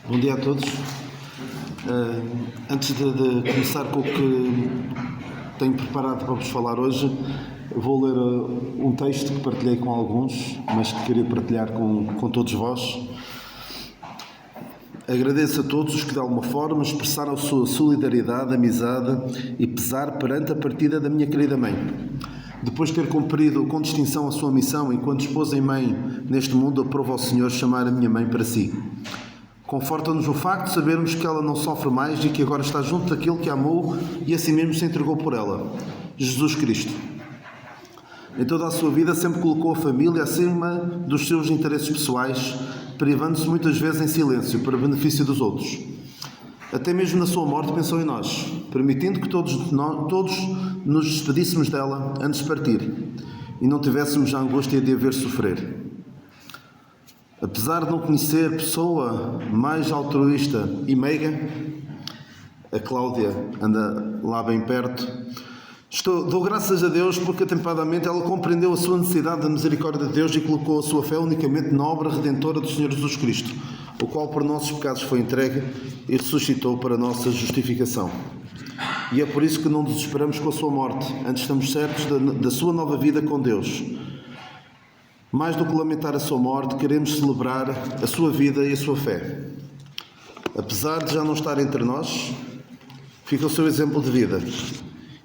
Bom dia a todos. Antes de começar com o que tenho preparado para vos falar hoje, vou ler um texto que partilhei com alguns, mas que queria partilhar com todos vós. Agradeço a todos os que de alguma forma expressaram a sua solidariedade, amizade e pesar perante a partida da minha querida mãe. Depois de ter cumprido com distinção a sua missão enquanto esposa e mãe neste mundo, aprovo ao Senhor chamar a minha mãe para si. Conforta-nos o facto de sabermos que ela não sofre mais e que agora está junto daquele que a amou e assim mesmo se entregou por ela, Jesus Cristo. Em toda a sua vida sempre colocou a família acima dos seus interesses pessoais, privando-se muitas vezes em silêncio para benefício dos outros. Até mesmo na sua morte pensou em nós, permitindo que todos nos despedíssemos dela antes de partir e não tivéssemos a angústia de a ver sofrer. Apesar de não conhecer pessoa mais altruísta e meiga, a Cláudia anda lá bem perto, dou graças a Deus porque atempadamente ela compreendeu a sua necessidade da misericórdia de Deus e colocou a sua fé unicamente na obra redentora do Senhor Jesus Cristo, o qual por nossos pecados foi entregue e ressuscitou para a nossa justificação. E é por isso que não desesperamos com a sua morte, antes estamos certos da sua nova vida com Deus. Mais do que lamentar a sua morte, queremos celebrar a sua vida e a sua fé. Apesar de já não estar entre nós, fica o seu exemplo de vida.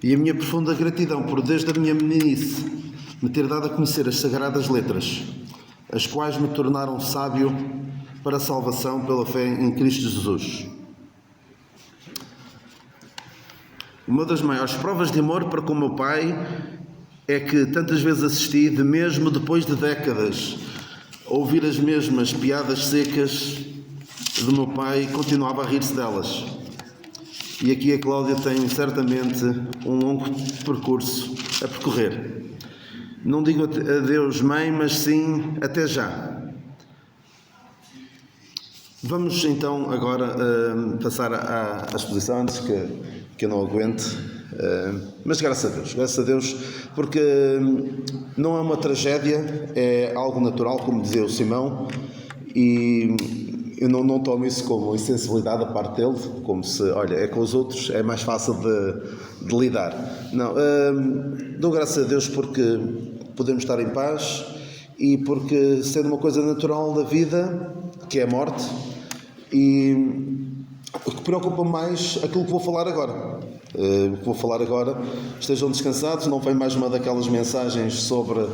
E a minha profunda gratidão por, desde a minha meninice, me ter dado a conhecer as sagradas letras, as quais me tornaram sábio para a salvação pela fé em Cristo Jesus. Uma das maiores provas de amor para com o meu pai é que tantas vezes assisti, mesmo depois de décadas, a ouvir as mesmas piadas secas do meu pai, continuava a rir-se delas. E aqui a Cláudia tem certamente um longo percurso a percorrer. Não digo adeus, mãe, mas sim até já. Vamos então agora passar à exposição, antes que eu não aguente. Mas graças a Deus, porque não é uma tragédia, é algo natural, como dizia o Simão, e eu não tomo isso como insensibilidade da parte dele, como se, olha, é com os outros, é mais fácil de lidar. Não, dou graças a Deus porque podemos estar em paz e porque, sendo uma coisa natural da vida, que é a morte, e o que preocupa mais aquilo que vou falar agora. Estejam descansados, não vem mais uma daquelas mensagens sobre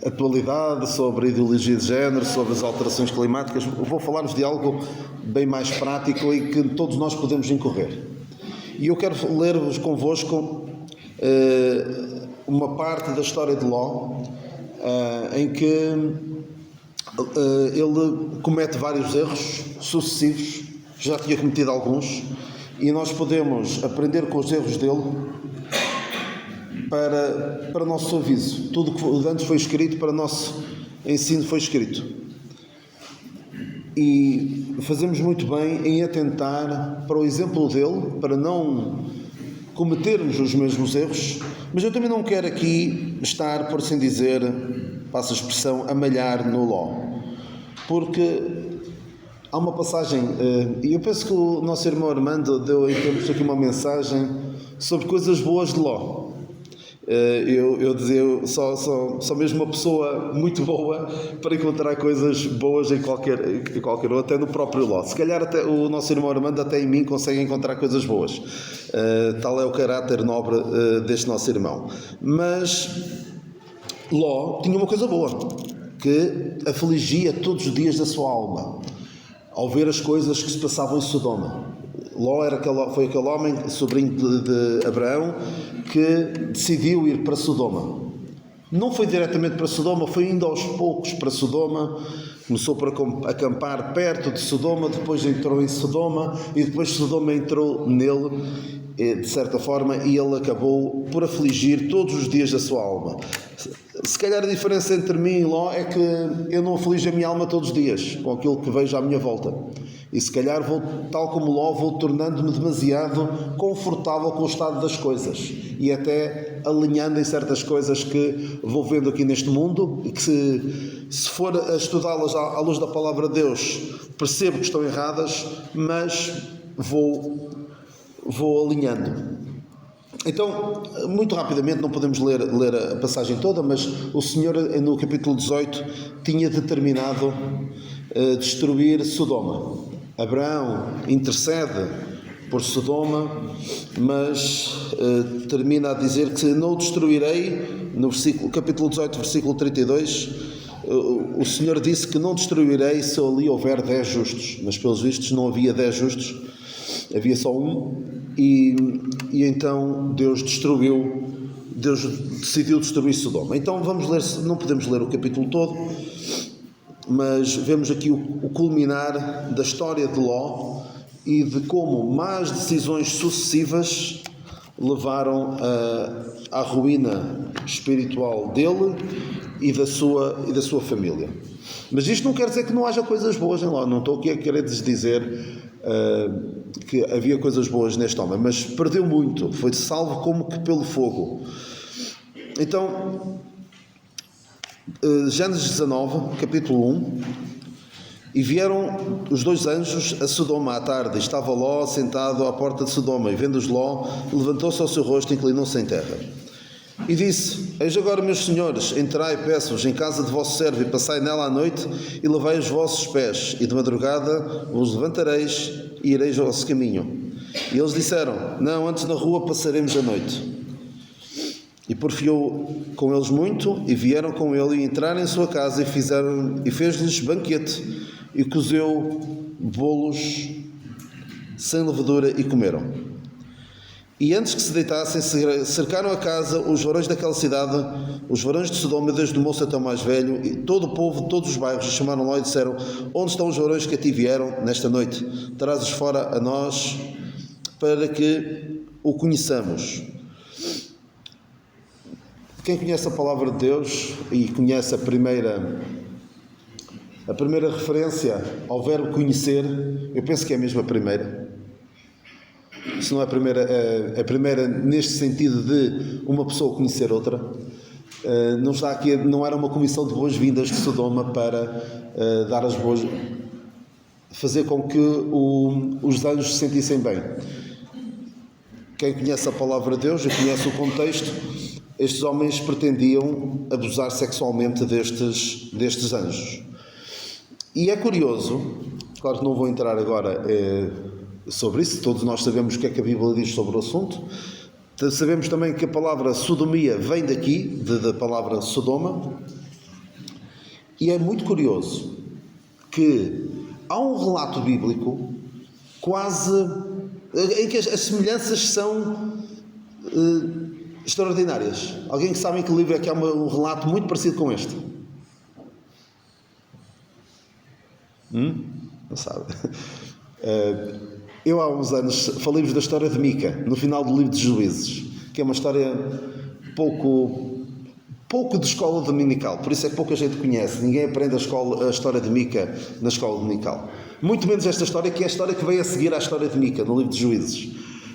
atualidade, sobre ideologia de género, sobre as alterações climáticas. Vou falar-vos de algo bem mais prático e que todos nós podemos incorrer. E eu quero ler-vos convosco uma parte da história de Ló, em que ele comete vários erros sucessivos, já tinha cometido alguns, e nós podemos aprender com os erros dele para nosso aviso. Tudo que antes foi escrito, para nosso ensino foi escrito. E fazemos muito bem em atentar para o exemplo dele, para não cometermos os mesmos erros, mas eu também não quero aqui estar, por assim dizer, passa a expressão, a malhar no Ló, porque há uma passagem, e eu penso que o nosso irmão Armando deu em tempos aqui uma mensagem sobre coisas boas de Ló. Eu dizia, só mesmo uma pessoa muito boa para encontrar coisas boas em qualquer outro, até no próprio Ló. Se calhar até o nosso irmão Armando até em mim consegue encontrar coisas boas. Tal é o caráter nobre deste nosso irmão. Mas Ló tinha uma coisa boa, que afligia todos os dias da sua alma, ao ver as coisas que se passavam em Sodoma. Ló foi aquele homem, sobrinho de Abraão, que decidiu ir para Sodoma. Não foi diretamente para Sodoma, foi indo aos poucos para Sodoma. Começou por acampar perto de Sodoma, depois entrou em Sodoma e depois Sodoma entrou nele, de certa forma, e ele acabou por afligir todos os dias da sua alma. Se calhar a diferença entre mim e Ló é que eu não aflijo a minha alma todos os dias com aquilo que vejo à minha volta. E se calhar tal como Ló, vou tornando-me demasiado confortável com o estado das coisas e até alinhando em certas coisas que vou vendo aqui neste mundo e que se for a estudá-las à luz da palavra de Deus, percebo que estão erradas, mas vou alinhando. Então, muito rapidamente, não podemos ler a passagem toda, mas o Senhor, no capítulo 18, tinha determinado destruir Sodoma. Abraão intercede por Sodoma, mas termina a dizer que não o destruirei, no capítulo 18, versículo 32, o Senhor disse que não destruirei se ali houver 10 justos, mas pelos vistos não havia 10 justos, havia só um, e então Deus decidiu destruir Sodoma. Então vamos ler, não podemos ler o capítulo todo, mas vemos aqui o culminar da história de Ló e de como más decisões sucessivas levaram à ruína espiritual dele e da sua família. Mas isto não quer dizer que não haja coisas boas em Ló. Não estou aqui a querer dizer que havia coisas boas neste homem, mas perdeu muito, foi salvo como que pelo fogo. Então, Gênesis 19, capítulo 1. E vieram os 2 anjos a Sodoma à tarde, e estava Ló sentado à porta de Sodoma, e vendo-os Ló, levantou-se ao seu rosto e inclinou-se em terra. E disse: Eis agora, meus senhores, entrai, peço-vos, em casa de vosso servo, e passai nela à noite, e lavai os vossos pés, e de madrugada vos levantareis, e ireis ao vosso caminho. E eles disseram: Não, antes na rua passaremos a noite. E porfiou com eles muito, e vieram com ele, e entraram em sua casa, e fez-lhes banquete, e cozeu bolos sem levedura, e comeram. E antes que se deitassem, cercaram a casa os varões daquela cidade, os varões de Sodoma, desde o moço até o mais velho, e todo o povo de todos os bairros, e chamaram Ló e disseram: Onde estão os varões que a ti vieram nesta noite? Traz-os fora a nós, para que o conheçamos. Quem conhece a palavra de Deus e conhece a primeira referência ao verbo conhecer, eu penso que é mesmo a primeira. Se não é a primeira neste sentido de uma pessoa conhecer outra. Não está aqui, não era uma comissão de boas-vindas de Sodoma para dar as boas, fazer com que os anjos se sentissem bem. Quem conhece a palavra de Deus e conhece o contexto, estes homens pretendiam abusar sexualmente destes anjos. E é curioso, claro que não vou entrar agora sobre isso, todos nós sabemos o que é que a Bíblia diz sobre o assunto. Sabemos também que a palavra sodomia vem daqui, da palavra Sodoma. E é muito curioso que há um relato bíblico quase em que as semelhanças são extraordinárias. Alguém que sabe em que livro é que há um relato muito parecido com este? Não sabe. Eu há uns anos falei-vos da história de Mica, no final do livro de Juízes, que é uma história pouco de escola dominical, por isso é que pouca gente conhece. Ninguém aprende a história de Mica na escola dominical. Muito menos esta história, que é a história que veio a seguir à história de Mica, no livro de Juízes,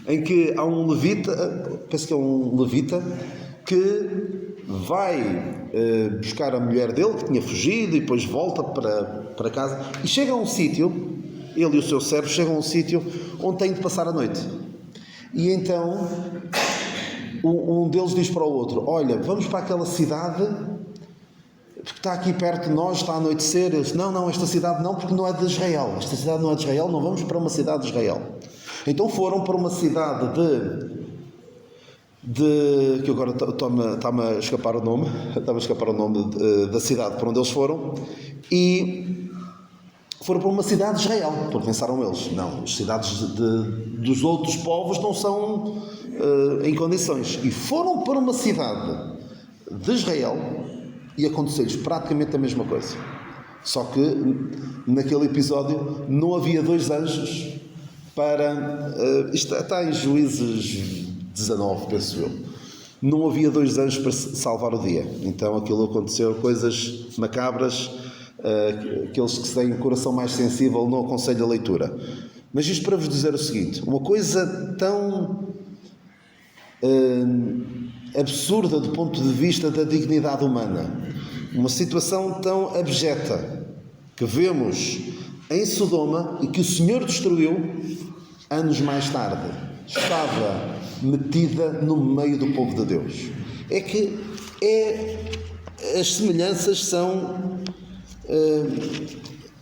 em que há um levita, penso que é um levita, que vai buscar a mulher dele, que tinha fugido, e depois volta para casa, e chega a um sítio, ele e o seu servo chegam a um sítio onde têm de passar a noite. E então um deles diz para o outro: Olha, vamos para aquela cidade, porque está aqui perto de nós, está a anoitecer. Eles: Não, esta cidade não, porque não é de Israel. Esta cidade não é de Israel, não vamos para uma cidade de Israel. Então foram para uma cidade que agora está-me a escapar o nome, da cidade para onde eles foram, e foram para uma cidade de Israel, porque pensaram eles: Não, as cidades dos outros povos não são em condições. E foram para uma cidade de Israel e aconteceu-lhes praticamente a mesma coisa. Só que naquele episódio não havia 2 anjos para... isto está em Juízes 19, penso eu. Não havia 2 anjos para salvar o dia. Então aquilo aconteceu, coisas macabras. Aqueles que têm o coração mais sensível não aconselho a leitura. Mas isto para vos dizer o seguinte: uma coisa tão absurda do ponto de vista da dignidade humana, uma situação tão abjeta que vemos em Sodoma e que o Senhor destruiu, anos mais tarde, estava metida no meio do povo de Deus. As semelhanças são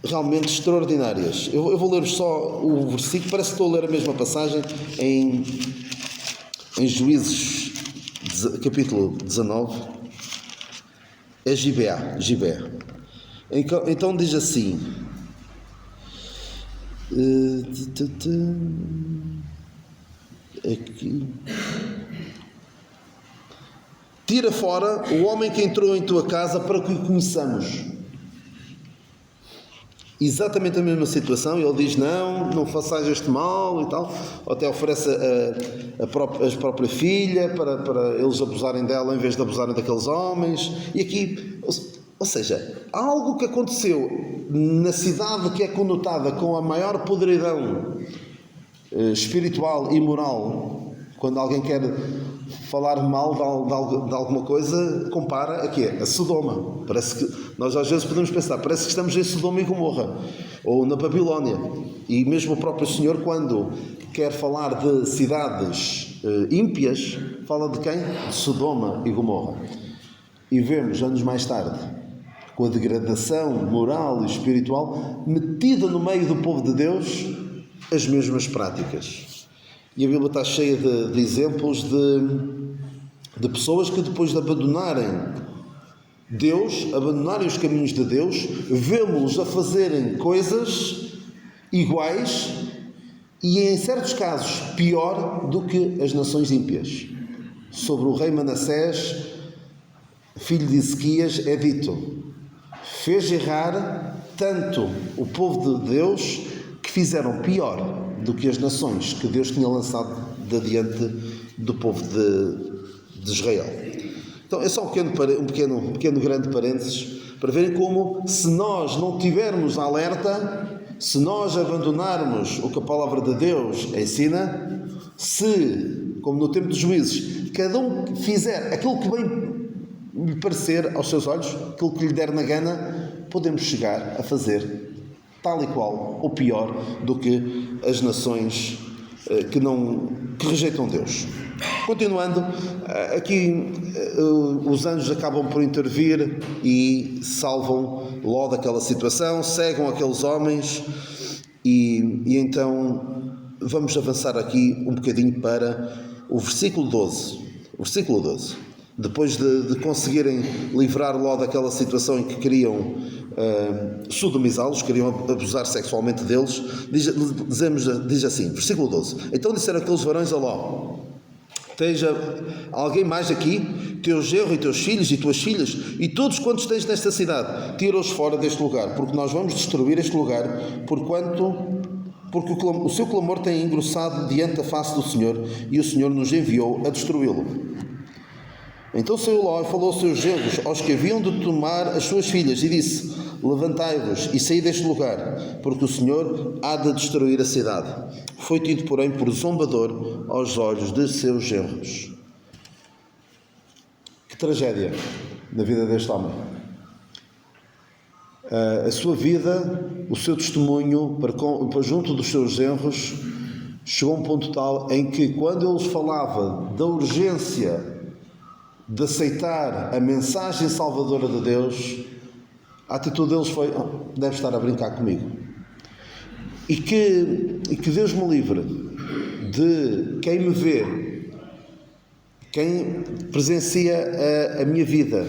realmente extraordinárias. Eu vou ler só o versículo, parece que estou a ler a mesma passagem em Juízes, capítulo 19. É Gibeá. Então diz assim: aqui. Tira fora o homem que entrou em tua casa para que o conheçamos. Exatamente a mesma situação. Ele diz: não façais este mal e tal. Até oferece a própria filha para eles abusarem dela em vez de abusarem daqueles homens. E aqui, ou seja, algo que aconteceu na cidade que é conotada com a maior podridão espiritual e moral. Quando alguém quer falar mal de alguma coisa, compara a quê? A Sodoma. Parece que nós às vezes podemos pensar, parece que estamos em Sodoma e Gomorra, ou na Babilónia. E mesmo o próprio Senhor, quando quer falar de cidades ímpias, fala de quem? De Sodoma e Gomorra. E vemos, anos mais tarde, com a degradação moral e espiritual, metida no meio do povo de Deus, as mesmas práticas. E a Bíblia está cheia de exemplos de pessoas que, depois de abandonarem Deus, abandonarem os caminhos de Deus, vemos-los a fazerem coisas iguais e, em certos casos, pior do que as nações ímpias. Sobre o rei Manassés, filho de Ezequias, é dito: fez errar tanto o povo de Deus que fizeram pior do que as nações que Deus tinha lançado de adiante do povo de Israel. Então é só um pequeno grande parênteses para verem como, se nós não tivermos alerta, se nós abandonarmos o que a palavra de Deus ensina, se, como no tempo dos juízes, cada um fizer aquilo que bem lhe parecer aos seus olhos, aquilo que lhe der na gana, podemos chegar a fazer tal e qual, ou pior, do que as nações que rejeitam Deus. Continuando, aqui os anjos acabam por intervir e salvam Ló daquela situação, cegam aqueles homens e então vamos avançar aqui um bocadinho para o versículo 12. Versículo 12. Depois de conseguirem livrar Ló daquela situação em que queriam sodomizá-los, queriam abusar sexualmente deles, diz assim, versículo 12: então disseram aqueles varões a Ló: esteja alguém mais aqui, teu genro e teus filhos e tuas filhas e todos quantos tens nesta cidade, tira-os fora deste lugar, porque nós vamos destruir este lugar, porque o seu clamor tem engrossado diante da face do Senhor, e o Senhor nos enviou a destruí-lo. Então saiu Ló e falou aos seus genros, aos que haviam de tomar as suas filhas, e disse: levantai-vos e saí deste lugar, porque o Senhor há de destruir a cidade. Foi tido, porém, por zombador aos olhos de seus genros. Que tragédia na vida deste homem. A sua vida, o seu testemunho para junto dos seus genros, chegou a um ponto tal em que, quando ele falava da urgência de aceitar a mensagem salvadora de Deus, a atitude deles foi: deve estar a brincar comigo. E que Deus me livre de quem me vê, quem presencia a minha vida,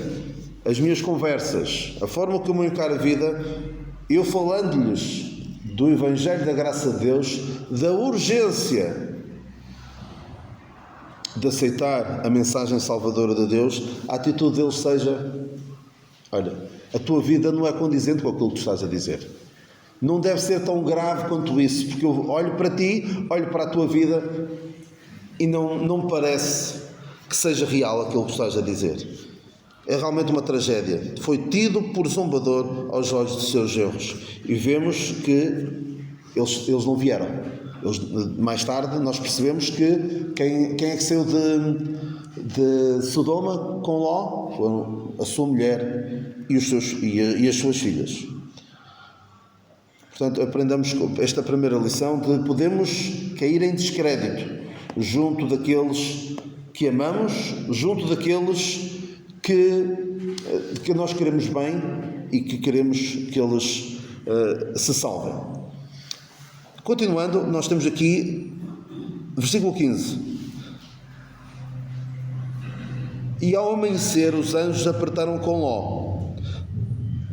as minhas conversas, a forma como eu encaro a vida, eu falando-lhes do Evangelho da graça de Deus, da urgência de aceitar a mensagem salvadora de Deus, a atitude deles seja: olha, a tua vida não é condizente com aquilo que tu estás a dizer. Não deve ser tão grave quanto isso, porque eu olho para ti, olho para a tua vida e não me parece que seja real aquilo que tu estás a dizer. É realmente uma tragédia. Foi tido por zombador aos olhos de seus genros. E vemos que eles não vieram. Mais tarde nós percebemos que quem é que saiu de Sodoma com Ló? Foi a sua mulher e as suas filhas. Portanto, aprendamos esta primeira lição de podemos cair em descrédito junto daqueles que amamos, junto daqueles que nós queremos bem e que queremos que eles se salvem. Continuando, nós temos aqui versículo 15. E ao amanhecer os anjos apertaram com Ló,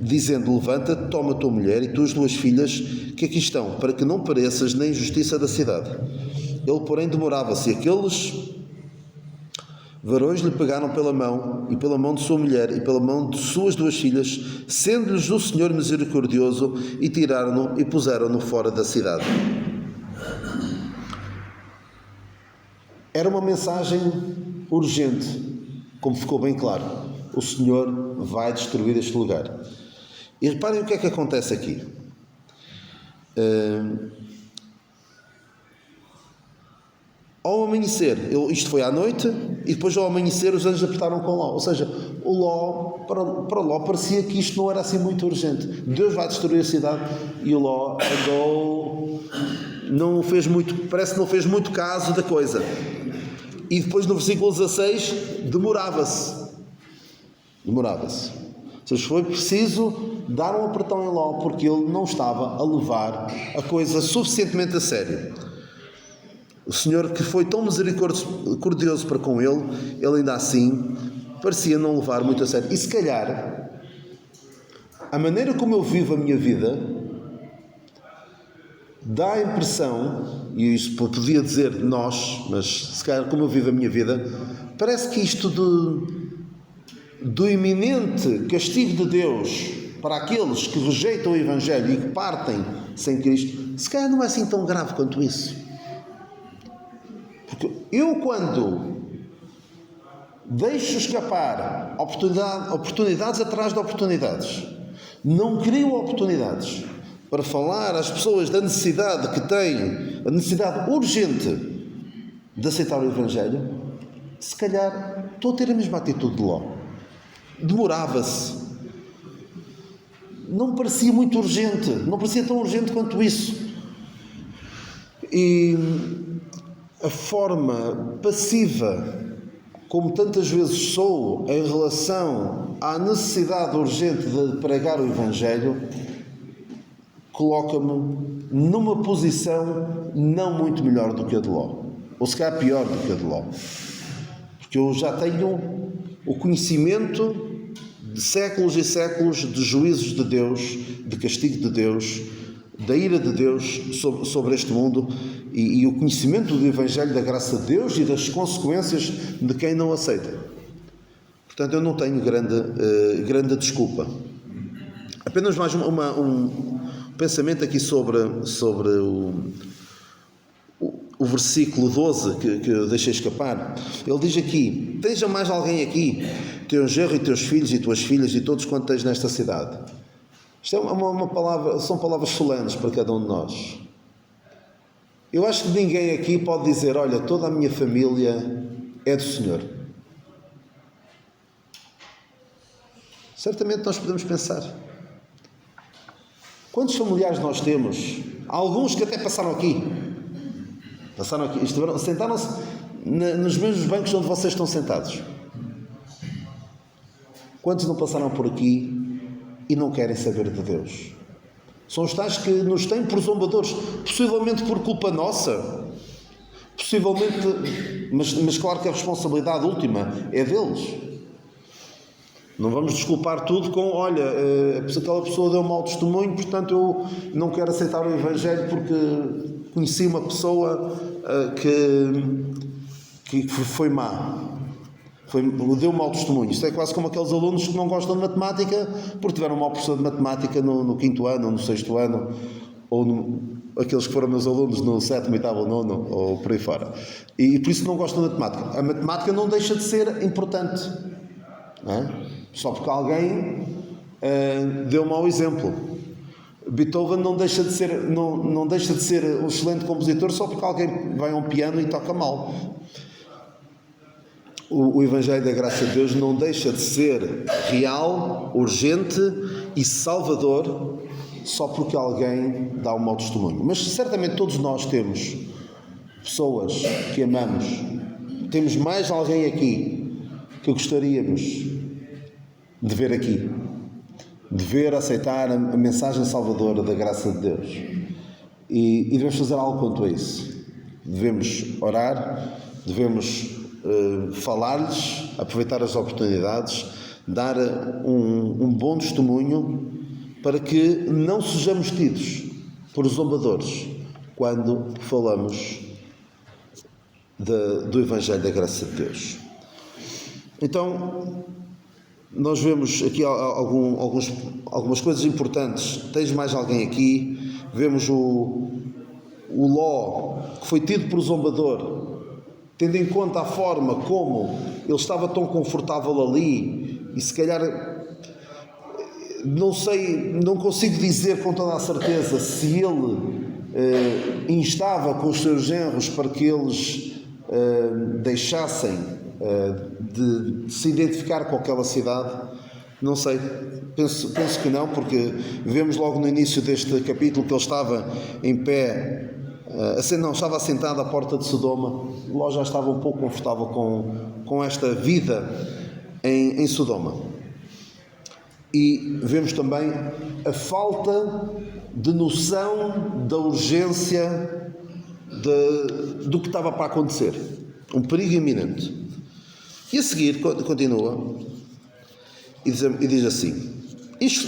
dizendo: levanta-te, toma a tua mulher e tuas 2 filhas que aqui estão, para que não pareças na injustiça da cidade. Ele, porém, demorava-se, e aqueles varões lhe pegaram pela mão, e pela mão de sua mulher, e pela mão de suas 2 filhas, sendo-lhes o Senhor misericordioso, e tiraram-no e puseram-no fora da cidade. Era uma mensagem urgente, como ficou bem claro. O Senhor vai destruir este lugar. E reparem o que é que acontece aqui. Ao amanhecer, isto foi à noite, e depois ao amanhecer os anjos apertaram com Ló. Ou seja, o Ló, para Ló parecia que isto não era assim muito urgente. Deus vai destruir a cidade, e o Ló andou, parece que não fez muito caso da coisa. E depois no versículo 16, demorava-se. Ou seja, foi preciso dar um apertão em Ló, porque ele não estava a levar a coisa suficientemente a sério. O Senhor, que foi tão misericordioso para com ele ainda assim parecia não levar muito a sério. E se calhar, a maneira como eu vivo a minha vida dá a impressão, e isso podia dizer nós, mas se calhar como eu vivo a minha vida, parece que isto do iminente castigo de Deus para aqueles que rejeitam o Evangelho e que partem sem Cristo, se calhar não é assim tão grave quanto isso. Porque eu, quando deixo escapar oportunidades atrás de oportunidades, não crio oportunidades para falar às pessoas da necessidade que têm, a necessidade urgente de aceitar o Evangelho, se calhar estou a ter a mesma atitude de Ló. Demorava-se. Não parecia muito urgente, não parecia tão urgente quanto isso. E a forma passiva, como tantas vezes sou, em relação à necessidade urgente de pregar o Evangelho, coloca-me numa posição não muito melhor do que a de Ló. Ou se calhar pior do que a de Ló. Porque eu já tenho o conhecimento de séculos e séculos de juízos de Deus, de castigo de Deus, da ira de Deus sobre este mundo e o conhecimento do Evangelho, da graça de Deus e das consequências de quem não aceita. Portanto, eu não tenho grande desculpa. Apenas mais um pensamento aqui sobre o versículo 12 que eu deixei escapar. Ele diz aqui: tens mais alguém aqui, teu genro e teus filhos e tuas filhas e todos quantos tens nesta cidade. Isto é uma palavra, são palavras solenes para cada um de nós. Eu acho que ninguém aqui pode dizer: olha, toda a minha família é do Senhor. Certamente nós podemos pensar. Quantos familiares nós temos? Há alguns que até passaram aqui, sentaram-se nos mesmos bancos onde vocês estão sentados. Quantos não passaram por aqui e não querem saber de Deus? São os tais que nos têm por zombadores, possivelmente por culpa nossa, possivelmente, mas claro que a responsabilidade última é deles. Não vamos desculpar tudo com: olha, aquela pessoa deu um mau testemunho, portanto eu não quero aceitar o Evangelho porque conheci uma pessoa que foi má, deu um mau testemunho. Isto é quase como aqueles alunos que não gostam de matemática porque tiveram um mau professor de matemática no 5º ano, ou no 6º ano, ou aqueles que foram meus alunos no 7º, 8º ou 9º, ou por aí fora. E por isso não gostam de matemática. A matemática não deixa de ser importante, não é? Só porque alguém deu um mau exemplo. Beethoven não deixa de ser um excelente compositor só porque alguém vai a um piano e toca mal. o Evangelho da Graça de Deus não deixa de ser real, urgente e salvador só porque alguém dá um mau testemunho. Mas certamente todos nós temos pessoas que amamos. Temos mais alguém aqui que gostaríamos de ver aqui, de ver aceitar a mensagem salvadora da graça de Deus. E devemos fazer algo quanto a isso. Devemos orar, devemos falar-lhes, aproveitar as oportunidades, dar um bom testemunho para que não sejamos tidos por zombadores quando falamos do Evangelho da Graça de Deus. Então, nós vemos aqui algumas coisas importantes. Tens mais alguém aqui? Vemos o Ló, que foi tido por zombador, tendo em conta a forma como ele estava tão confortável ali, e se calhar, não consigo dizer com toda a certeza se ele instava com os seus genros para que eles deixassem de se identificar com aquela cidade. Não sei, penso que não, porque vemos logo no início deste capítulo que ele estava em pé, estava assentado à porta de Sodoma. Ló já estava um pouco confortável com esta vida em Sodoma. E vemos também a falta de noção da urgência do que estava para acontecer, um perigo iminente. E a seguir continua e diz assim: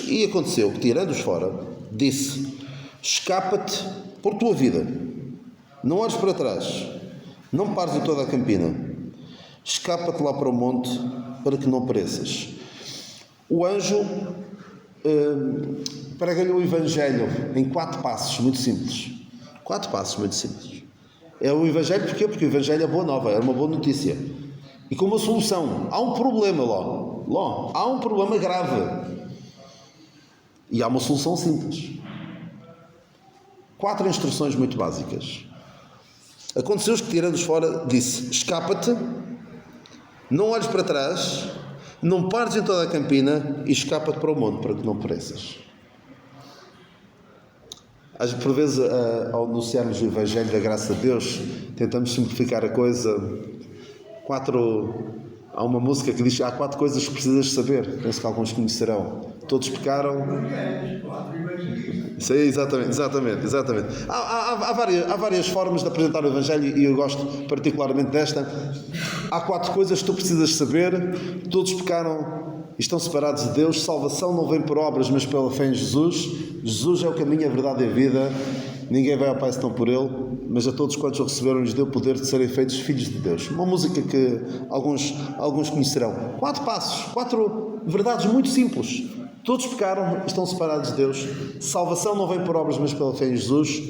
e aconteceu que, tirando-os fora, disse: escapa-te por tua vida, não olhes para trás, não pares em toda a campina, escapa-te lá para o monte, para que não pereças. O anjo prega-lhe o Evangelho em 4 passos muito simples. 4 passos muito simples. É o Evangelho porquê? Porque o Evangelho é boa nova, é uma boa notícia. E com uma solução. Há um problema, Ló. Há um problema grave. E há uma solução simples. 4 instruções muito básicas. Aconteceu que, tirando-os fora, disse: escapa-te, não olhes para trás, não pares em toda a campina e escapa-te para o monte, para que não pereças. Por vezes, ao anunciarmos o Evangelho da Graça de Deus, tentamos simplificar a coisa. Há uma música que diz: há 4 coisas que precisas saber. Penso que alguns conhecerão. Todos pecaram. Sim, exatamente. Há várias formas de apresentar o Evangelho e eu gosto particularmente desta. Há 4 coisas que tu precisas saber. Todos pecaram e estão separados de Deus. Salvação não vem por obras, mas pela fé em Jesus. Jesus é o caminho, a verdade e a vida. Ninguém vai ao Pai senão por Ele, mas a todos quantos o receberam lhes deu poder de serem feitos filhos de Deus. Uma música que alguns conhecerão. 4 passos, 4 verdades muito simples. Todos pecaram, estão separados de Deus. Salvação não vem por obras, mas pela fé em Jesus.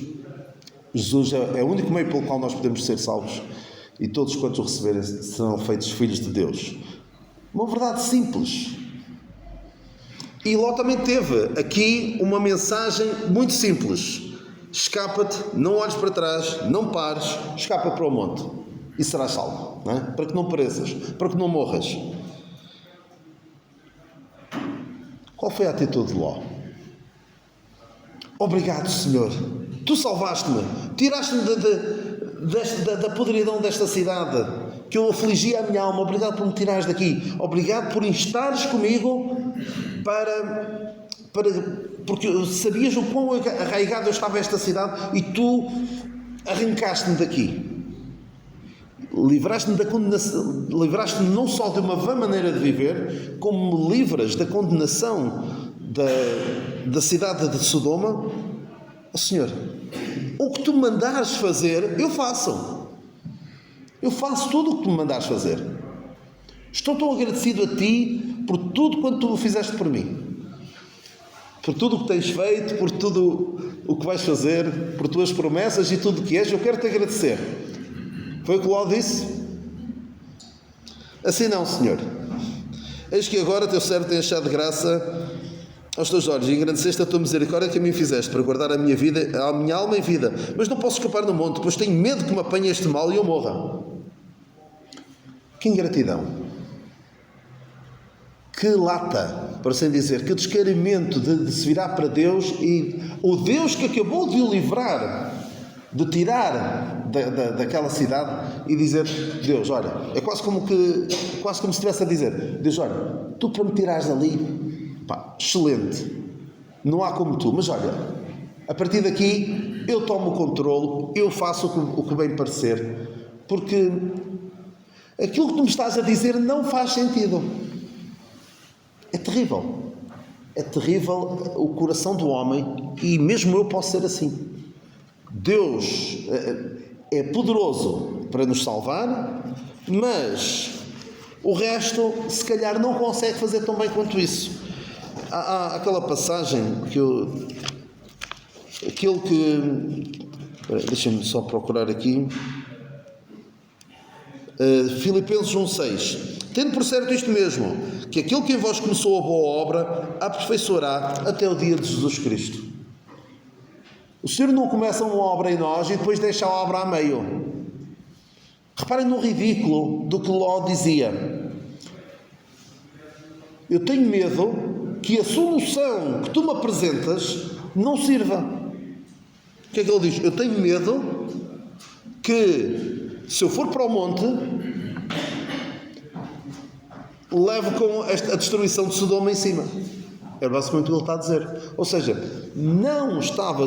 Jesus é o único meio pelo qual nós podemos ser salvos. E todos quantos o receberem serão feitos filhos de Deus. Uma verdade simples. E Ló também teve aqui uma mensagem muito simples: escapa-te, não olhes para trás, não pares, escapa para o monte e serás salvo, não é? Para que não pereças, para que não morras. Qual foi a atitude de Ló? Obrigado, Senhor, tu salvaste-me, tiraste-me da podridão desta cidade, que eu afligia a minha alma. Obrigado por me tirares daqui, obrigado por estares comigo porque sabias o quão arraigado eu estava a esta cidade e tu arrancaste-me daqui. Livraste-me da condenação, livraste-me não só de uma vã maneira de viver, como me livras da condenação da cidade de Sodoma. Oh, Senhor, o que tu me mandares fazer, eu faço. Eu faço tudo o que tu me mandares fazer. Estou tão agradecido a ti por tudo quanto tu fizeste por mim. Por tudo o que tens feito, por tudo o que vais fazer, por tuas promessas e tudo o que és, eu quero te agradecer. Foi o que Ló disse? Assim não, Senhor. Eis que agora teu servo tem achado graça aos teus olhos e engrandeceste a tua misericórdia que a mim fizeste, para guardar a minha vida, a minha alma em vida. Mas não posso escapar no monte, pois tenho medo que me apanhe este mal e eu morra. Que ingratidão. Que lata, por assim dizer, que descaramento de se virar para Deus e o Deus que acabou de o livrar, de tirar daquela cidade e dizer: Deus, olha, é quase como se estivesse a dizer: Deus, olha, tu para me tirares dali, pá, excelente, não há como tu, mas olha, a partir daqui eu tomo o controlo, eu faço o que bem parecer, porque aquilo que tu me estás a dizer não faz sentido. É terrível. É terrível o coração do homem, e mesmo eu posso ser assim. Deus é poderoso para nos salvar, mas o resto, se calhar, não consegue fazer tão bem quanto isso. Há aquela passagem deixem-me só procurar aqui. Filipenses 1,6. Tendo por certo isto mesmo, que aquele que em vós começou a boa obra, aperfeiçoará até o dia de Jesus Cristo. O Senhor não começa uma obra em nós e depois deixa a obra a meio. Reparem no ridículo do que Ló dizia. Eu tenho medo que a solução que tu me apresentas não sirva. O que é que ele diz? Eu tenho medo que, se eu for para o monte, leve com a destruição de Sodoma em cima. É basicamente o que ele está a dizer. Ou seja, não estava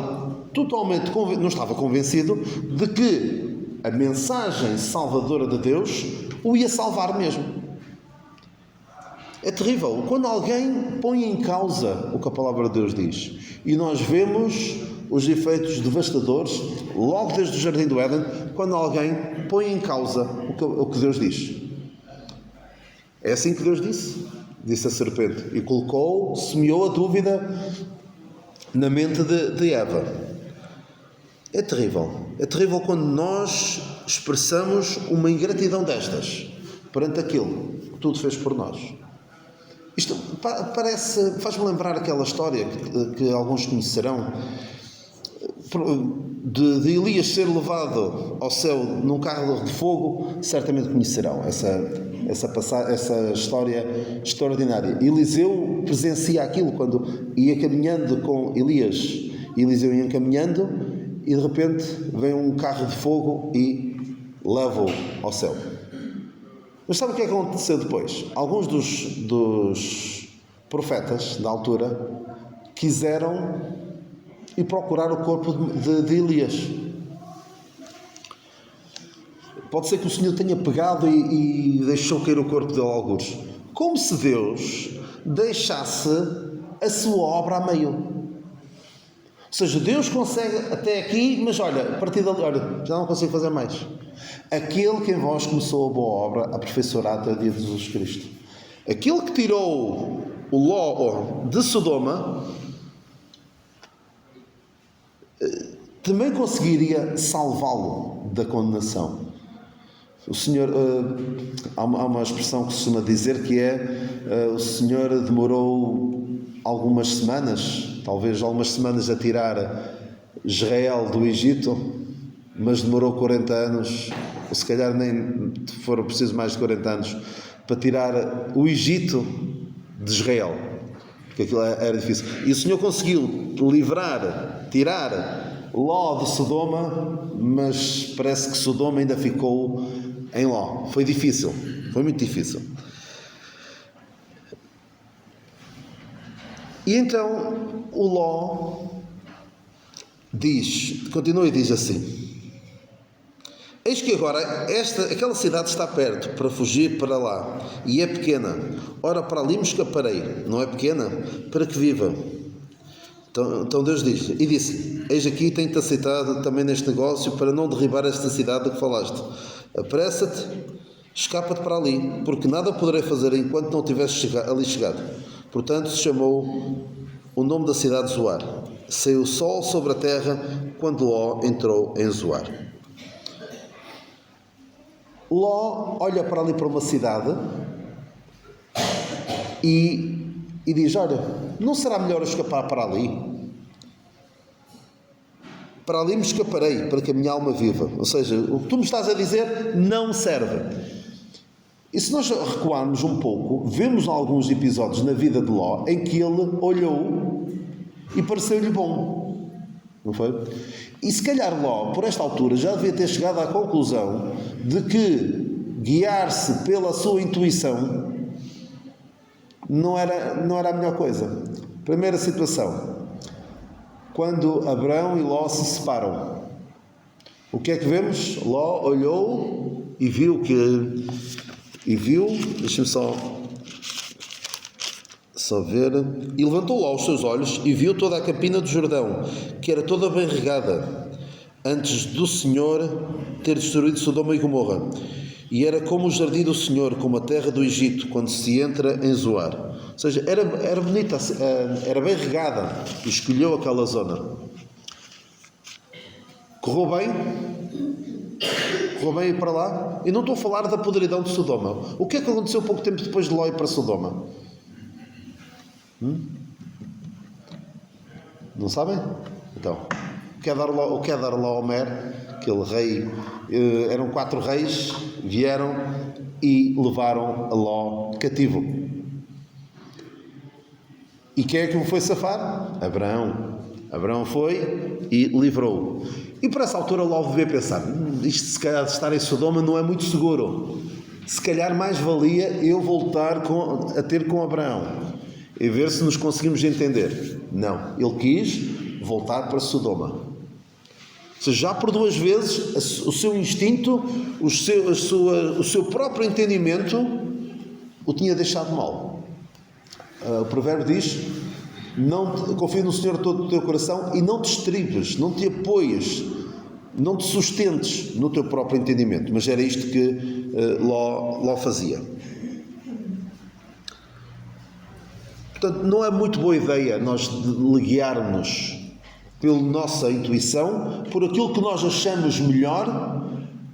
convencido de que a mensagem salvadora de Deus o ia salvar mesmo. É terrível. Quando alguém põe em causa o que a palavra de Deus diz, e nós vemos os efeitos devastadores, logo desde o Jardim do Éden, quando alguém põe em causa o que Deus diz. É assim que Deus disse a serpente, e semeou a dúvida na mente de Eva. É terrível quando nós expressamos uma ingratidão perante aquilo que tudo fez por nós. Isto faz-me lembrar aquela história que alguns conhecerão, de Elias ser levado ao céu num carro de fogo. Certamente conhecerão essa história extraordinária. Eliseu presencia aquilo quando ia caminhando com Elias. Eliseu ia caminhando e de repente vem um carro de fogo e leva-o ao céu. Mas sabe o que é que aconteceu depois? Alguns dos profetas da altura quiseram ir procurar o corpo de Elias. Pode ser que o Senhor tenha pegado e deixou cair o corpo dele algures. Como se Deus deixasse a sua obra a meio. Ou seja, Deus consegue até aqui, mas olha, a partir dali, olha, já não consigo fazer mais. Aquele que em vós começou a boa obra, aperfeiçoará até o dia de Jesus Cristo. Aquele que tirou o Ló de Sodoma, também conseguiria salvá-lo da condenação. O Senhor, há uma expressão que se costuma dizer que o Senhor demorou algumas semanas, talvez algumas semanas, a tirar Israel do Egito, mas demorou 40 anos, ou se calhar nem foram precisos mais de 40 anos, para tirar o Egito de Israel, porque aquilo era difícil. E o Senhor conseguiu tirar Ló de Sodoma, mas parece que Sodoma ainda ficou em Ló. Foi difícil, foi muito difícil. E então o Ló continua e diz assim: eis que agora aquela cidade está perto, para fugir para lá, e é pequena. Ora, para ali me escaparei. Não é pequena? Para que viva. Então Deus disse: eis aqui, tenho-te aceitado também neste negócio, para não derribar esta cidade de que falaste. Apressa-te, escapa-te para ali, porque nada poderei fazer enquanto não tivesse ali chegado. Portanto, se chamou o nome da cidade Zoar. Saiu o sol sobre a terra quando Ló entrou em Zoar. Ló olha para ali, para uma cidade, e diz: olha, não será melhor eu escapar para ali? Para ali me escaparei, para que a minha alma viva. Ou seja, o que tu me estás a dizer não serve. E se nós recuarmos um pouco, vemos alguns episódios na vida de Ló em que ele olhou e pareceu-lhe bom. Não foi? E se calhar Ló, por esta altura, já devia ter chegado à conclusão de que guiar-se pela sua intuição não era a melhor coisa. Primeira situação. Quando Abrão e Ló se separam. O que é que vemos? Ló olhou e viu deixa-me só ver, e levantou Ló os seus olhos e viu toda a campina do Jordão, que era toda bem regada, antes do Senhor ter destruído Sodoma e Gomorra. E era como o jardim do Senhor, como a terra do Egito, quando se entra em Zoar. Ou seja, era bonita, era bem regada, e escolheu aquela zona. Correu bem ir para lá? E não estou a falar da podridão de Sodoma. O que é que aconteceu pouco tempo depois de Ló ir para Sodoma? Não sabem? Então, o Kedar Laomer, aquele rei, eram 4 reis, vieram e levaram a Ló cativo. E quem é que o foi safar? Abraão foi e livrou-o. E por essa altura Ló devia pensar, isto se calhar de estar em Sodoma não é muito seguro. Se calhar mais valia eu voltar a ter com Abraão e ver se nos conseguimos entender. Não, ele quis voltar para Sodoma. Ou seja, já por 2 vezes o seu instinto, o seu próprio entendimento o tinha deixado mal. O provérbio diz: confia no Senhor todo o teu coração e não te estribes, não te apoies, não te sustentes no teu próprio entendimento. Mas era isto que Ló fazia. Portanto, não é muito boa ideia nós guiarmos pela nossa intuição, por aquilo que nós achamos melhor,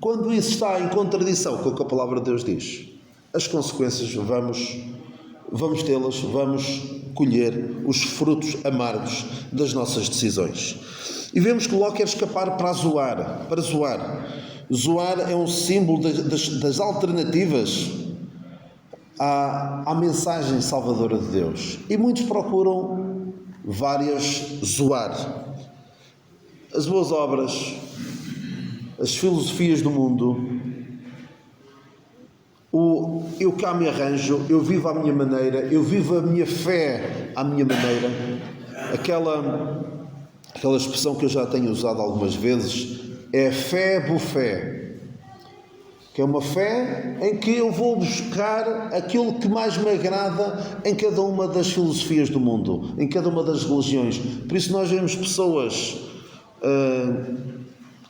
quando isso está em contradição com o que a palavra de Deus diz. As consequências vamos tê-las, vamos colher os frutos amargos das nossas decisões. E vemos que Ló quer escapar para Zoar. Zoar é um símbolo das alternativas à mensagem salvadora de Deus. E muitos procuram várias Zoar. As boas obras, as filosofias do mundo, eu cá me arranjo, eu vivo à minha maneira, eu vivo a minha fé à minha maneira. Aquela expressão que eu já tenho usado algumas vezes é fé buffet, que é uma fé em que eu vou buscar aquilo que mais me agrada em cada uma das filosofias do mundo, em cada uma das religiões. Por isso nós vemos pessoas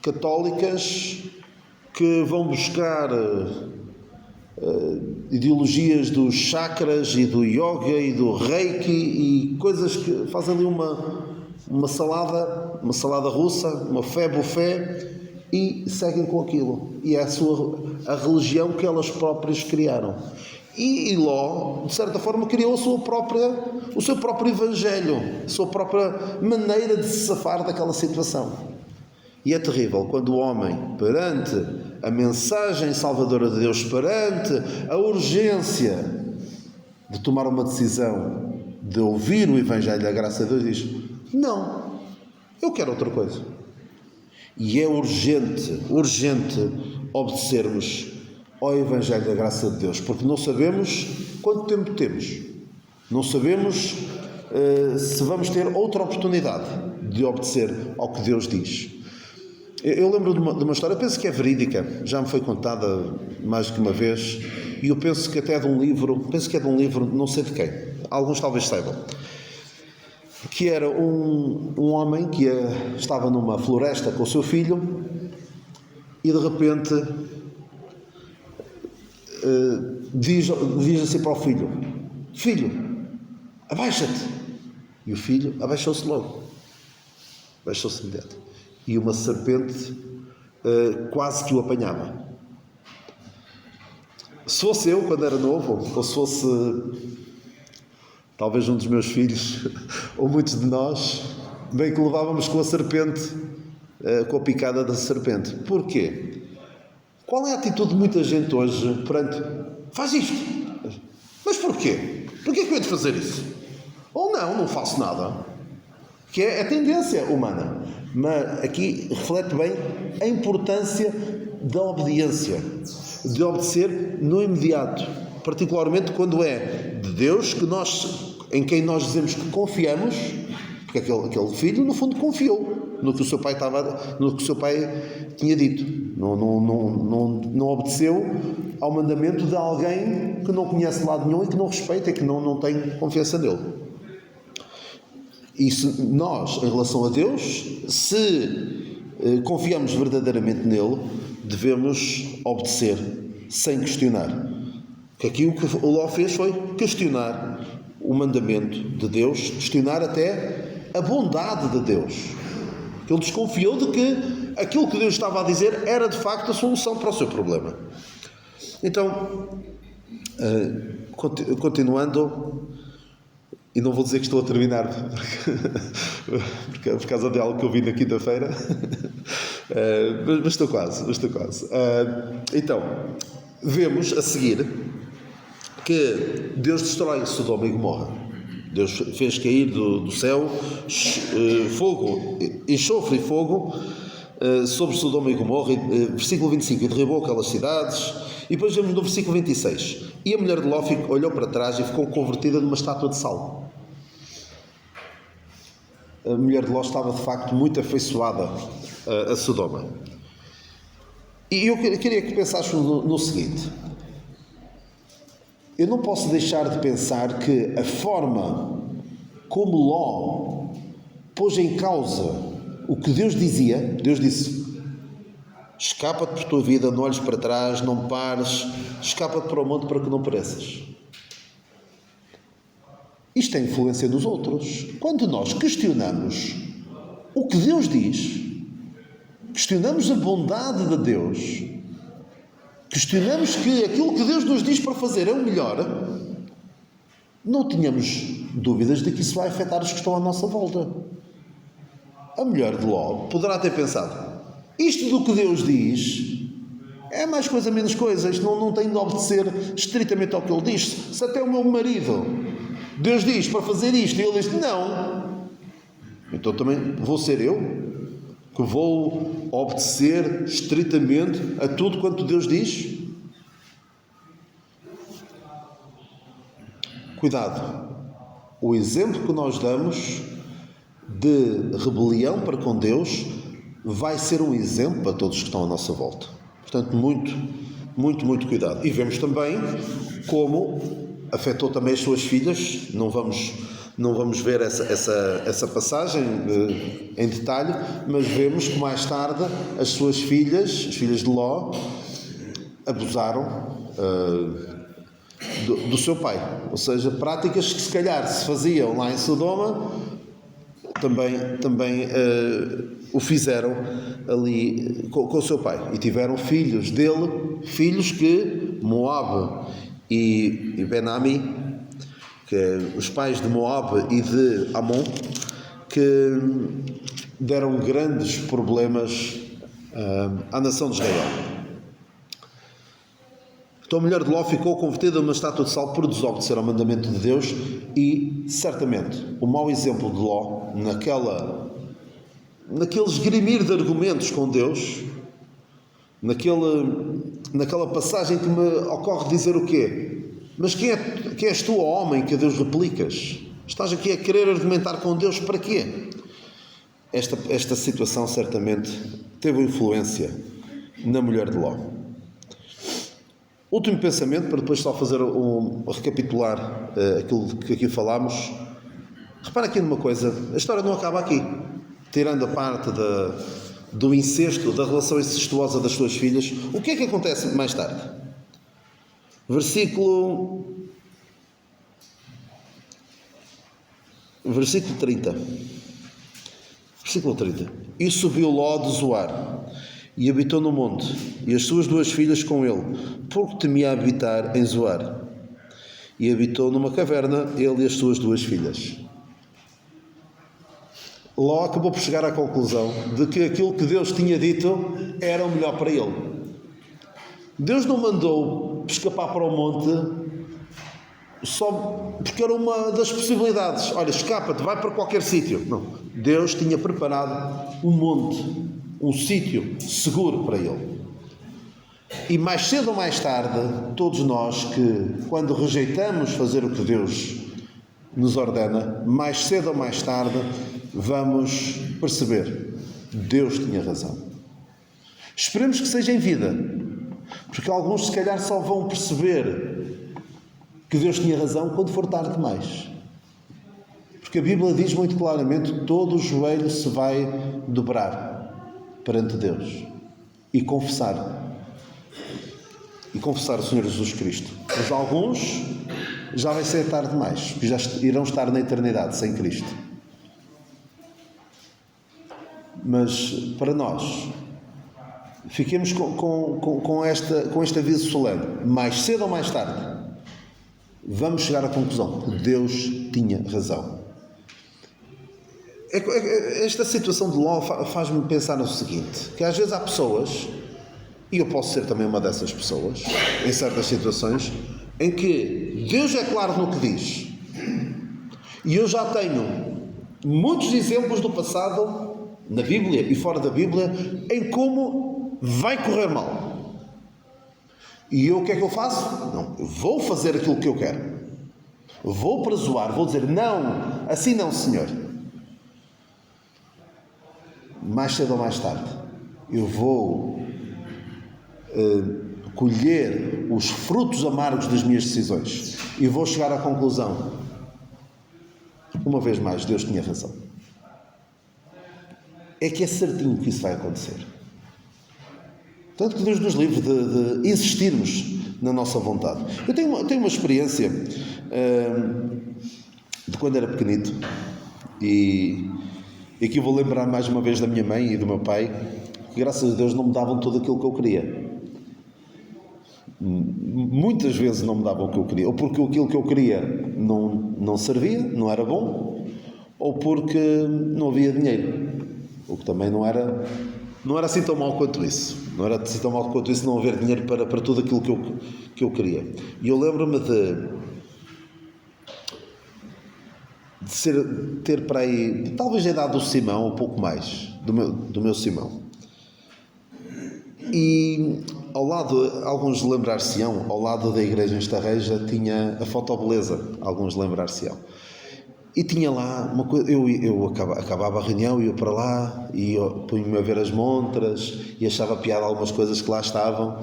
católicas que vão buscar ideologias dos chakras e do yoga e do reiki e coisas que fazem ali uma salada russa, uma fé buffet, e seguem com aquilo. E é a religião que elas próprias criaram. E Ló, de certa forma, criou o seu próprio evangelho, a sua própria maneira de se safar daquela situação. E é terrível quando o homem, perante a mensagem salvadora de Deus, perante a urgência de tomar uma decisão, de ouvir o evangelho da graça de Deus, diz: não, eu quero outra coisa. E é urgente obedecermos ao evangelho da graça de Deus, porque não sabemos quanto tempo temos, não sabemos se vamos ter outra oportunidade de obedecer ao que Deus diz. Eu lembro de uma história, penso que é verídica, já me foi contada mais do que uma vez, e eu penso que até é de um livro, não sei de quem, alguns talvez saibam, que era um homem que estava numa floresta com o seu filho e de repente diz assim para o filho: filho, abaixa-te. E o filho abaixou-se logo, abaixou-se imediato. E uma serpente quase que o apanhava. Se fosse eu quando era novo, ou se fosse talvez um dos meus filhos, ou muitos de nós, bem que levávamos com a serpente, com a picada da serpente. Porquê? Qual é a atitude de muita gente hoje perante faz isto. Mas porquê? Porquê que eu hei de fazer isso? Ou não faço nada. Que é a tendência humana. Mas aqui reflete bem a importância da obediência. De obedecer no imediato. Particularmente quando é de Deus em quem nós dizemos que confiamos, porque aquele filho, no fundo, confiou no que o seu pai tinha dito. Não obedeceu ao mandamento de alguém que não conhece de lado nenhum e que não respeita e que não tem confiança nele. E se nós, em relação a Deus, se confiamos verdadeiramente nele, devemos obedecer sem questionar. Porque aqui o que o Ló fez foi questionar o mandamento de Deus, questionar até a bondade de Deus. Ele desconfiou de que aquilo que Deus estava a dizer era de facto a solução para o seu problema. Então, continuando, e não vou dizer que estou a terminar por causa de algo que eu vi na quinta-feira, mas estou quase. Então, vemos a seguir que Deus destrói Sodoma e Gomorra. Deus fez cair do céu fogo, enxofre e fogo sobre Sodoma e Gomorra, versículo 25, e derribou aquelas cidades. E depois vemos no versículo 26, e a mulher de Ló olhou para trás e ficou convertida numa estátua de sal. A mulher de Ló estava de facto muito afeiçoada a Sodoma. E eu queria que pensassem no seguinte: eu não posso deixar de pensar que a forma como Ló pôs em causa o que Deus dizia, Deus disse: escapa-te por tua vida, não olhes para trás, não pares, escapa-te para o monte para que não pereças. Isto tem influência nos outros. Quando nós questionamos o que Deus diz, questionamos a bondade de Deus, questionamos que aquilo que Deus nos diz para fazer é o melhor, não tenhamos dúvidas de que isso vai afetar os que estão à nossa volta. A mulher de Ló poderá ter pensado: isto do que Deus diz é mais coisa menos coisa, isto não tem de obedecer estritamente ao que Ele diz. Se até o meu marido, Deus diz para fazer isto e ele diz não, então também vou ser eu que vou obedecer estritamente a tudo quanto Deus diz? Cuidado, o exemplo que nós damos de rebelião para com Deus vai ser um exemplo para todos que estão à nossa volta. Portanto, muito cuidado. E vemos também como afetou também as suas filhas. Não vamos ver essa passagem em detalhe, mas vemos que mais tarde as suas filhas, as filhas de Ló, abusaram do seu pai. Ou seja, práticas que se calhar se faziam lá em Sodoma, também o fizeram ali com o seu pai. E tiveram filhos dele, filhos que Moabe e Ben-Ami, que é os pais de Moabe e de Amon, que deram grandes problemas à nação de Israel. Então a mulher de Ló ficou convertida numa estátua de sal por desobedecer ao mandamento de Deus e, certamente, o mau exemplo de Ló, naquele esgrimir de argumentos com Deus, naquela passagem que me ocorre dizer o quê? Mas quem és tu, ó homem, que a Deus replicas? Estás aqui a querer argumentar com Deus para quê? Esta situação certamente teve influência na mulher de Ló. Último pensamento, para depois só fazer recapitular aquilo que aqui falámos. Repara aqui numa coisa, a história não acaba aqui. Tirando a parte do incesto, da relação incestuosa das suas filhas, o que é que acontece mais tarde? Versículo 30. Versículo 30. E subiu Ló de Zoar, e habitou no monte, e as suas duas filhas com ele, porque temia habitar em Zoar. E habitou numa caverna, ele e as suas duas filhas. Ló acabou por chegar à conclusão de que aquilo que Deus tinha dito era o melhor para ele. Deus não mandou escapar para o monte só porque era uma das possibilidades. Olha, escapa-te, vai para qualquer sítio. Não. Deus tinha preparado um monte, um sítio seguro para ele. E mais cedo ou mais tarde, todos nós que, quando rejeitamos fazer o que Deus nos ordena, mais cedo ou mais tarde, vamos perceber: Deus tinha razão. Esperemos que seja em vida, porque alguns se calhar só vão perceber que Deus tinha razão quando for tarde demais. Porque a Bíblia diz muito claramente: todo o joelho se vai dobrar perante Deus e confessar o Senhor Jesus Cristo. Mas alguns já vai ser tarde demais, porque já irão estar na eternidade sem Cristo. Mas para nós, fiquemos com este aviso solene: mais cedo ou mais tarde vamos chegar à conclusão que Deus tinha razão. Esta situação de Ló faz-me pensar no seguinte: que às vezes há pessoas, e eu posso ser também uma dessas pessoas, em certas situações, em que Deus é claro no que diz. E eu já tenho muitos exemplos do passado, na Bíblia e fora da Bíblia, em como vai correr mal. E eu o que é que eu faço? Não, eu vou fazer aquilo que eu quero. Vou presoar, vou dizer: não, assim não, Senhor. Mais cedo ou mais tarde, eu vou colher os frutos amargos das minhas decisões e vou chegar à conclusão: uma vez mais, Deus tinha razão. É que é certinho que isso vai acontecer. Tanto que Deus nos livre de insistirmos na nossa vontade. Eu tenho uma experiência de quando era pequenito, e aqui vou lembrar mais uma vez da minha mãe e do meu pai, que graças a Deus não me davam tudo aquilo que eu queria. Muitas vezes não me davam o que eu queria, ou porque aquilo que eu queria não servia, não era bom, ou porque não havia dinheiro, o que também não era assim tão mal quanto isso. Não era assim tão mal quanto isso não haver dinheiro para tudo aquilo que eu queria. E eu lembro-me de ter para aí, talvez a idade do Simão, um pouco mais, do meu Simão. E ao lado, alguns lembrar-se-ão, ao lado da igreja em Estarreja tinha a Fotobeleza, alguns lembrar-se-ão. E tinha lá uma coisa, eu acabava a reunião, ia para lá, e eu punha-me a ver as montras, e achava piada algumas coisas que lá estavam,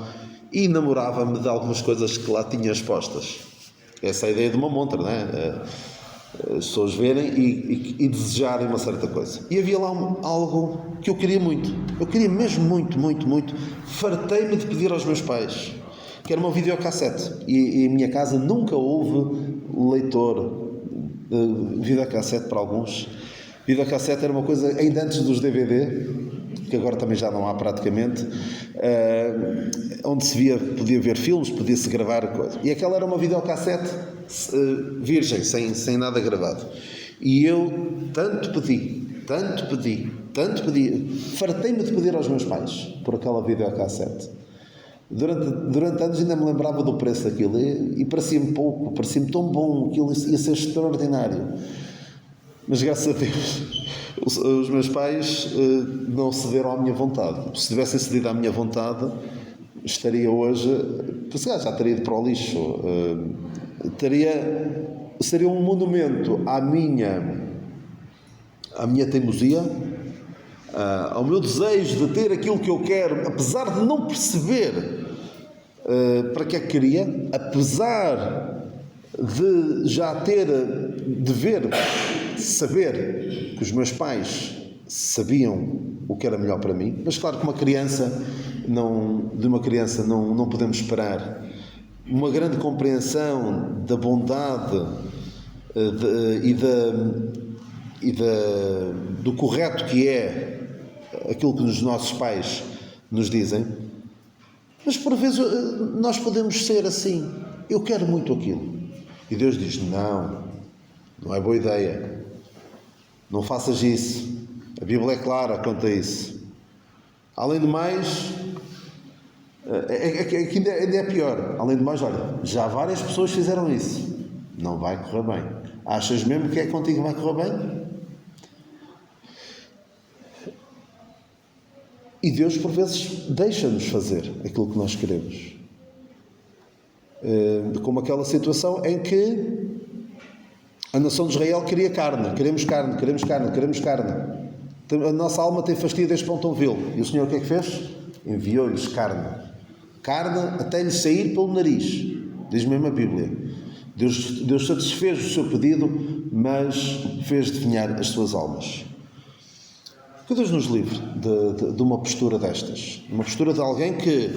e namorava-me de algumas coisas que lá tinham expostas. Essa é a ideia de uma montra, não é? As pessoas verem e desejarem uma certa coisa. E havia lá algo que eu queria muito. Eu queria mesmo muito, muito, muito. Fartei-me de pedir aos meus pais, que era uma videocassete. E em minha casa nunca houve leitor. Videocassete para alguns. Videocassete era uma coisa ainda antes dos DVD, que agora também já não há praticamente, onde podia ver filmes, podia-se gravar coisa. E aquela era uma videocassete virgem, sem nada gravado. E eu tanto pedi, fartei-me de pedir aos meus pais por aquela videocassete. Durante anos ainda me lembrava do preço daquilo, e parecia-me pouco, parecia-me tão bom, aquilo ia ser extraordinário. Mas graças a Deus os meus pais não cederam à minha vontade. Se tivessem cedido à minha vontade, estaria hoje, já teria ido para o lixo, seria um monumento à minha teimosia, ao meu desejo de ter aquilo que eu quero, apesar de não perceber para que é que queria, apesar de já saber que os meus pais sabiam o que era melhor para mim. Mas claro que de uma criança não podemos esperar uma grande compreensão da bondade do correto que é aquilo que os nossos pais nos dizem. Mas por vezes nós podemos ser assim: eu quero muito aquilo, e Deus diz: não é boa ideia, não faças isso, a Bíblia é clara quanto a isso. Além do mais, É que ainda é pior. Além de mais, olha, já várias pessoas fizeram isso. Não vai correr bem. Achas mesmo que é contigo que vai correr bem? E Deus, por vezes, deixa-nos fazer aquilo que nós queremos. Como aquela situação em que a nação de Israel queria carne. Queremos carne, queremos carne, queremos carne. A nossa alma tem fastio deste pão tão vil. E o Senhor o que é que fez? Enviou-lhes carne. Carne até lhe sair pelo nariz. Diz mesmo a Bíblia. Deus satisfez o seu pedido, mas fez definhar as suas almas. Que Deus nos livre de uma postura destas. Uma postura de alguém que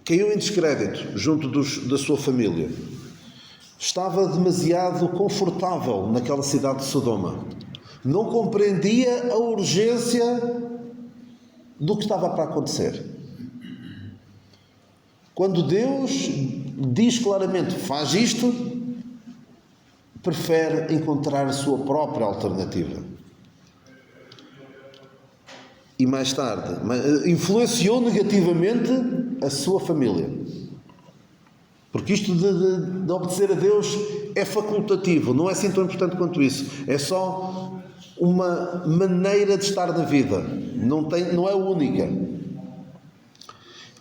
caiu em descrédito junto da sua família. Estava demasiado confortável naquela cidade de Sodoma. Não compreendia a urgência do que estava para acontecer. Quando Deus diz claramente, faz isto, prefere encontrar a sua própria alternativa. E mais tarde, influenciou negativamente a sua família. Porque isto de obedecer a Deus é facultativo, não é assim tão importante quanto isso. É só uma maneira de estar na vida, não é única.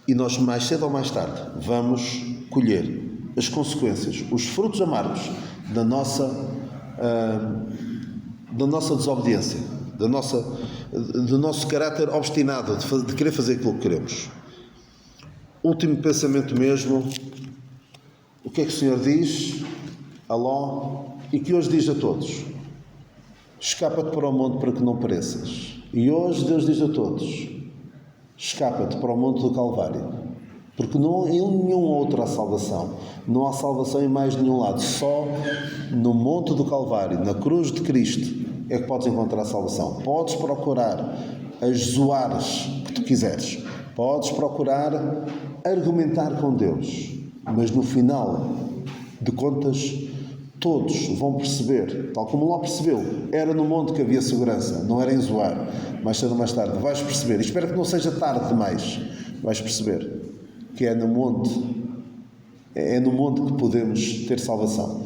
E nós, mais cedo ou mais tarde, vamos colher as consequências, os frutos amargos da nossa desobediência, do nosso caráter obstinado de querer fazer aquilo que queremos. Último pensamento mesmo. O que é que o Senhor diz a Ló e que hoje diz a todos? Escapa-te para o monte para que não pereças. E hoje Deus diz a todos: escapa-te para o monte do Calvário, porque não em nenhum outro há salvação. Não há salvação em mais nenhum lado. Só no monte do Calvário, na cruz de Cristo, é que podes encontrar a salvação. Podes procurar as zoares que tu quiseres. Podes procurar argumentar com Deus. Mas no final de contas, todos vão perceber, tal como Ló percebeu, era no monte que havia segurança, não era em Zoar. Mais cedo ou mais tarde vais perceber, e espero que não seja tarde demais, vais perceber que é no monte que podemos ter salvação.